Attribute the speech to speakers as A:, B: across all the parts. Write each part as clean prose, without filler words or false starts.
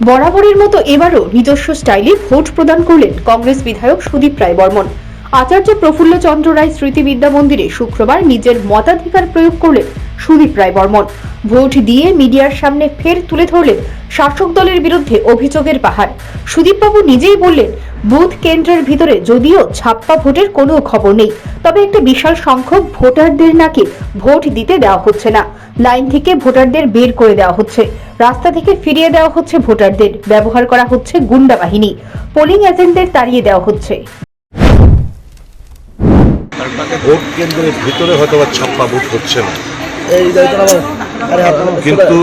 A: বরাবরের মতো এবারও নিজস্ব স্টাইলে ভোট প্রদান করলেন কংগ্রেস বিধায়ক সুদীপ রায় বর্মন। আচার্য প্রফুল্ল চন্দ্র রায় স্মৃতি বিদ্যা মন্দিরে শুক্রবার নিজের মতাধিকার প্রয়োগ করলেন সুদীপ রায় বর্মন। ভোট দিয়ে মিডিয়ার সামনে ফের তুলে ধরলেন শাসক দলের বিরুদ্ধে অভিযোগের পাহাড়। সুদীপবাবু নিজেই বললেন, বুথ কেন্দ্রের ভিতরে যদিও ছাপ্পা ভোটের কোনো খবর নেই, তবে একটা বিশাল সংখ্যক ভোটারদের নাকি ভোট দিতে দেওয়া হচ্ছে না। লাইন থেকে ভোটারদের বের করে দেওয়া হচ্ছে, রাস্তা থেকে ফিরিয়ে দেওয়া হচ্ছে ভোটারদের, ব্যবহার করা হচ্ছে গুন্ডা বাহিনী, পোলিং এজেন্টদের তাড়িয়ে দেওয়া হচ্ছে।
B: ভোট কেন্দ্রের ভিতরে হয়তো ছাপ্পা ভোট হচ্ছে না, কিন্তু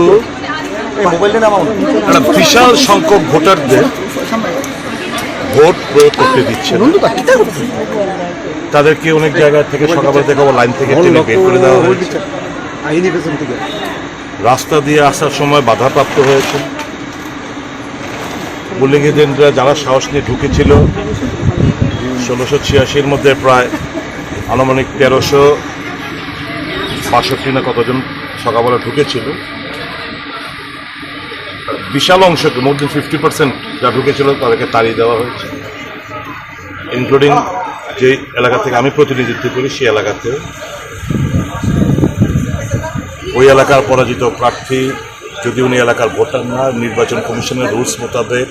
B: একটা বিশাল সংখ্যক ভোটারদের ভোট প্রয়োগ করতে দিচ্ছে না। তাদেরকে অনেক জায়গা থেকে সকালবেলা থেকে লাইন থেকে টেনে বের করে দেওয়া হয়েছে, রাস্তা দিয়ে আসার সময় বাধাপ্রাপ্ত হয়েছে। পোলিং এজেন্টরা যারা সাহস নিয়ে ঢুকেছিল 1686-র মধ্যে প্রায় আনুমানিক 1362 না কতজন সকালবেলা ঢুকেছিল, বিশাল অংশকে মোর দেন 50% যা ঢুকেছিল তাদেরকে তাড়িয়ে দেওয়া হয়েছে, ইনক্লুডিং যে এলাকা থেকে আমি প্রতিনিধিত্ব করি সেই এলাকাতেও। ওই এলাকার পরাজিত প্রার্থী যদি উনি এলাকার ভোটার না, নির্বাচন কমিশনের রুলস মোতাবেক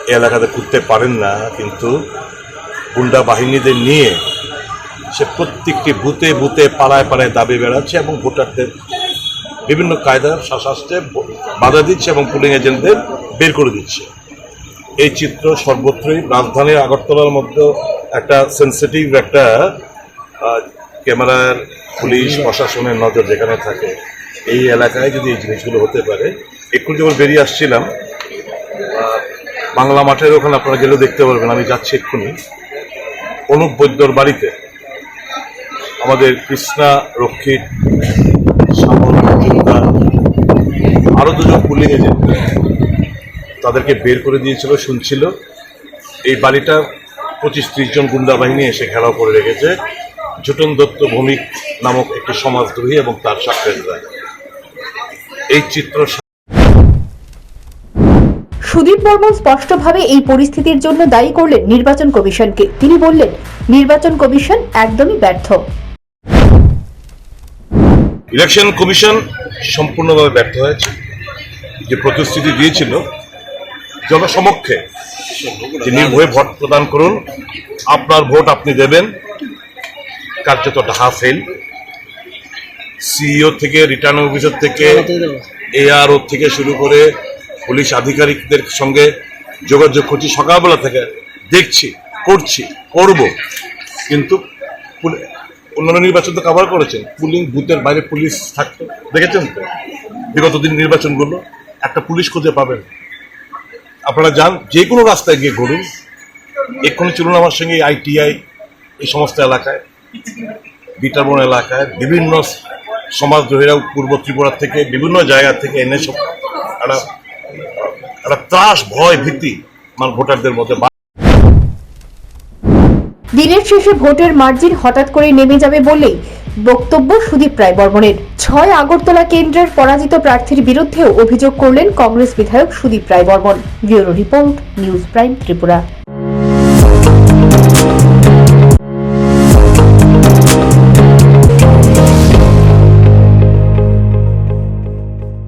B: এই এলাকাতে ঘুরতে পারেন না, কিন্তু গুন্ডা বাহিনীদের নিয়ে সে প্রত্যেকটি বুথে বুথে পাড়ায় পাড়ায় দাবি বেড়াচ্ছে এবং ভোটারদের বিভিন্ন কায়দার শাসতে বাধা দিচ্ছে এবং পোলিং এজেন্টদের বের করে দিচ্ছে। এই চিত্র সর্বত্রই, রাজধানীর আগরতলার মধ্যে একটা সেন্সিটিভ একটা ক্যামেরার পুলিশ প্রশাসনের নজর যেখানে থাকে, এই এলাকায় যদি এই জিনিসগুলো হতে পারে। একটু যখন বেরিয়ে আসছিলাম বাংলা মাঠের ওখানে, আপনারা গেলেও দেখতে পারবেন, আমি যাচ্ছি এক্ষুনি অনুপ বৈদ্যর বাড়িতে আমাদের কৃষ্ণা রক্ষিত আরো দুজন পুলিং এজেন্ট তাদেরকে বের করে দিয়েছিল, শুনছিল। এই বাড়িটা 25-30 জন গুন্ডা বাহিনী এসে ঘেরাও করে রেখেছে জুটন দত্ত ভৌমিক নামক একটি সমাজদ্রোহী এবং তার সাক্ষীরা। এই চিত্র
A: সুদীপ বর্মন স্পষ্টভাবে এই পরিস্থিতির জন্য দায়ী করলেন নির্বাচন কমিশনকে। তিনি বললেন, নির্বাচন কমিশন একদমই ব্যর্থ।
B: ইলেকশন কমিশন সম্পূর্ণভাবে ব্যর্থ হয়েছে। যে প্রতিশ্রুতি দিয়েছিল জনসমক্ষে যে নির্ভয়ে ভোট প্রদান করুন, আপনার ভোট আপনি দেবেন, কার্যত ডাহা ফেল। সিইও থেকে, রিটার্নিং অফিসার থেকে, এআরও থেকে শুরু করে পুলিশ আধিকারিকদের সঙ্গে যোগাযোগ করছি, সকালবেলা থেকে দেখছি, করছি, করব, কিন্তু অন্যান্য নির্বাচন তো কভার করেছেন, পুলিং বুথের বাইরে পুলিশ থাকতো, দেখেছেন তো বিগত দিন নির্বাচনগুলো, একটা পুলিশ খুঁজে পাবেন। আপনারা যান যে কোনো রাস্তায় গিয়ে ঘুরুন, এক্ষুনি চলুন আমার সঙ্গে আইটিআই এই সমস্ত এলাকায়, বিটারবন এলাকায় বিভিন্ন সমাজদ্রোহীরা পূর্ব ত্রিপুরা থেকে বিভিন্ন জায়গা থেকে এনে সব একটা ত্রাস, ভয়, ভীতি মানে ভোটারদের মধ্যে।
A: দিনের শেষে ভোটের মার্জিন হঠাৎ করে নেমে যাবে বলেই বক্তব্য সুদীপ রায় বর্মনের। 6 আগরতলা কেন্দ্রের পরাজিত প্রার্থীর বিরুদ্ধেও অভিযোগ করলেন কংগ্রেস বিধায়ক Sudip Roy Barman. Bureau report, news prime Tripura.